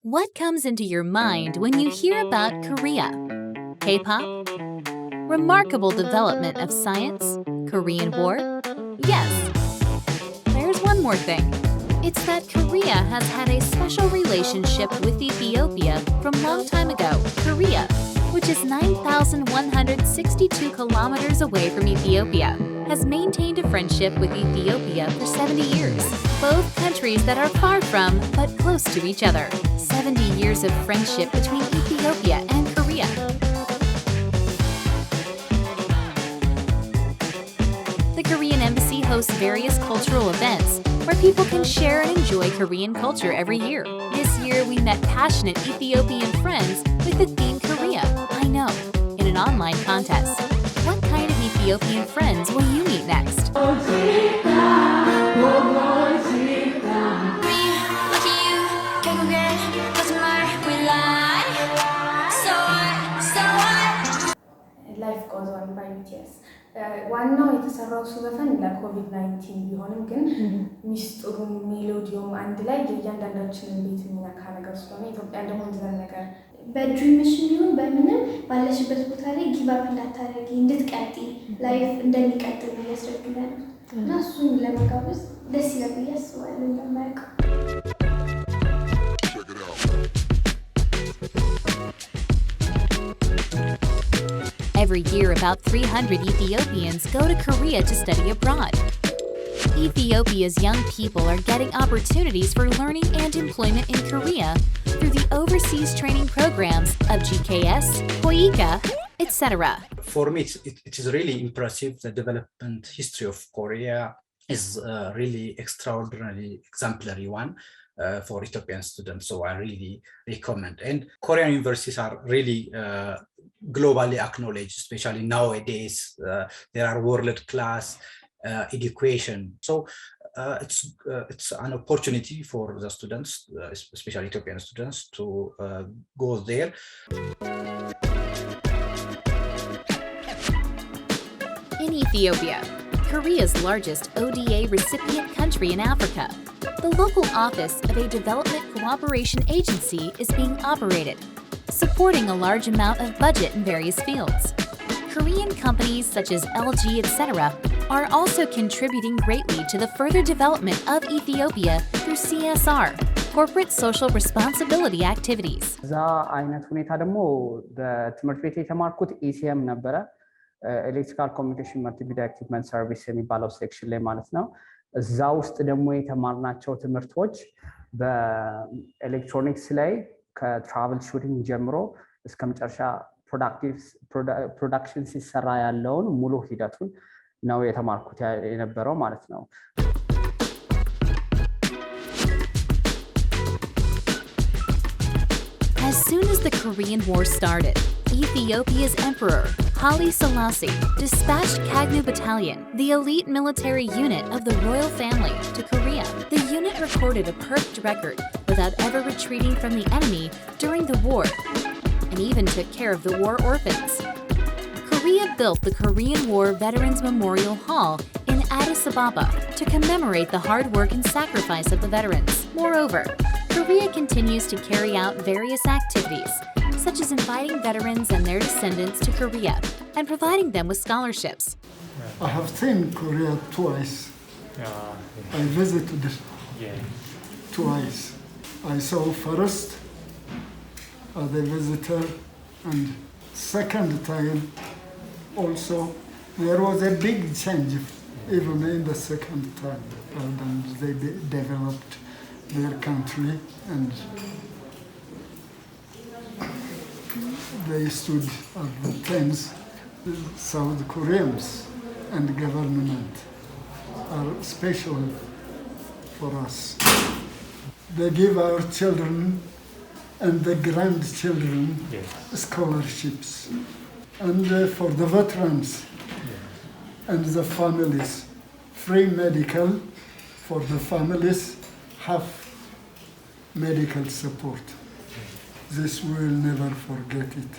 What comes into your mind when you hear about Korea? K-pop? Remarkable development of science? Korean War? Yes. There's one more thing. It's that Korea has had a special relationship with Ethiopia from long time ago. Korea, which is 9,162 kilometers away from Ethiopia, has maintained a friendship with Ethiopia for 70 years. Both countries that are far from, but close to each other. 70 years of friendship between Ethiopia and Korea. The Korean Embassy hosts various cultural events where people can share and enjoy Korean culture every year. This year, we met passionate Ethiopian friends with the theme Korea, I Know, in an online contest. What kind of Ethiopian friends will you meet next? Life goes on by BTS. ዋናው የተሰራው እሱ ዘፈን ለኮቪድ-19 ቢሆንም ግን ሚስጥሩም ሜሎዲውም አንድ ላይ የእያንዳንዳችንን ቤት የሚነካ ነገር ስለሆነ ኢትዮጵያ ደግሞ እንደዛ ነገር በድሪምሽ ይሁን በምንም ባለሽበት ቦታ ላይ ጊቭ አፕ እንዳታደርጊ እንድትቀጥይ ላይፍ እንደሚቀጥል ያስረግናል እና እሱን ለመጋበዝ ደስ ይላል ብዬ አስባለሁ እንደማያውቀው Every year, about 300 Ethiopians go to Korea to study abroad. Ethiopia's young people are getting opportunities for learning and employment in Korea through the overseas training programs of GKS, Koika, etc. For me, it is really impressive. The development history of Korea is really extraordinarily exemplary one. For Ethiopian students, so I really recommend. And Korean universities are really globally acknowledged, especially nowadays. There are world-class education, so it's an opportunity for the students, especially Ethiopian students, to go there. In Ethiopia, Korea's largest ODA recipient country in Africa, the local office of a development cooperation agency is being operated, supporting a large amount of budget in various fields. Korean companies such as LG, etc., are also contributing greatly to the further development of Ethiopia through CSR, corporate social responsibility activities. እዛ አይነት ሁኔታ ደግሞ በትምህርት ቤት የተማርኩት ኢሲኤም ነበረ ኤሌክትሪካል ኮሚኒኬሽን መልቲሚዲያ ኢኩዊፕመንት ሰርቪስ የሚባለው ሴክሽን ላይ ማለት ነው እዛ ውስጥ ደግሞ የተማርናቸው ትምህርቶች በኤሌክትሮኒክስ ላይ ከትራቨል ሹቲንግ ጀምሮ እስከ መጨረሻ ፕሮዳክሽን ሲሰራ ያለውን ሙሉ ሂደቱን ነው የተማርኩት የነበረው ማለት ነው As soon as the Korean War started, Ethiopia's emperor, Haile Selassie, dispatched Kagnu Battalion, the elite military unit of the royal family, to Korea. The unit recorded a perfect record without ever retreating from the enemy during the war, and even took care of the war orphans. Korea built the Korean War Veterans Memorial Hall in Addis Ababa to commemorate the hard work and sacrifice of the veterans. Moreover, Korea continues to carry out various activities, such as inviting veterans and their descendants to Korea and providing them with scholarships. I have seen Korea twice. I visited twice. I saw first as a visitor and second time also. There was a big change even in the second time. And they developed their country and they stood at the tents. South Koreans and government are special for us. They give our children and the grandchildren scholarships. And for the veterans and the families, free medical for the families, half medical support. This we will never forget it.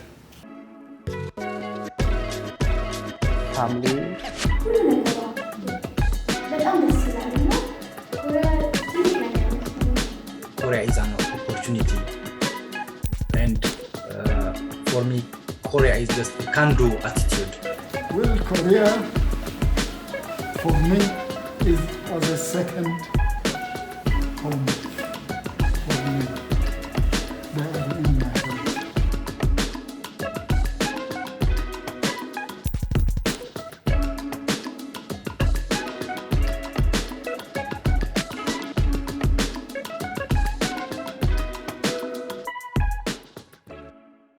Family. Korea is an opportunity And for me, Korea is just a can-do attitude. Well, Korea, for me, is as a second home.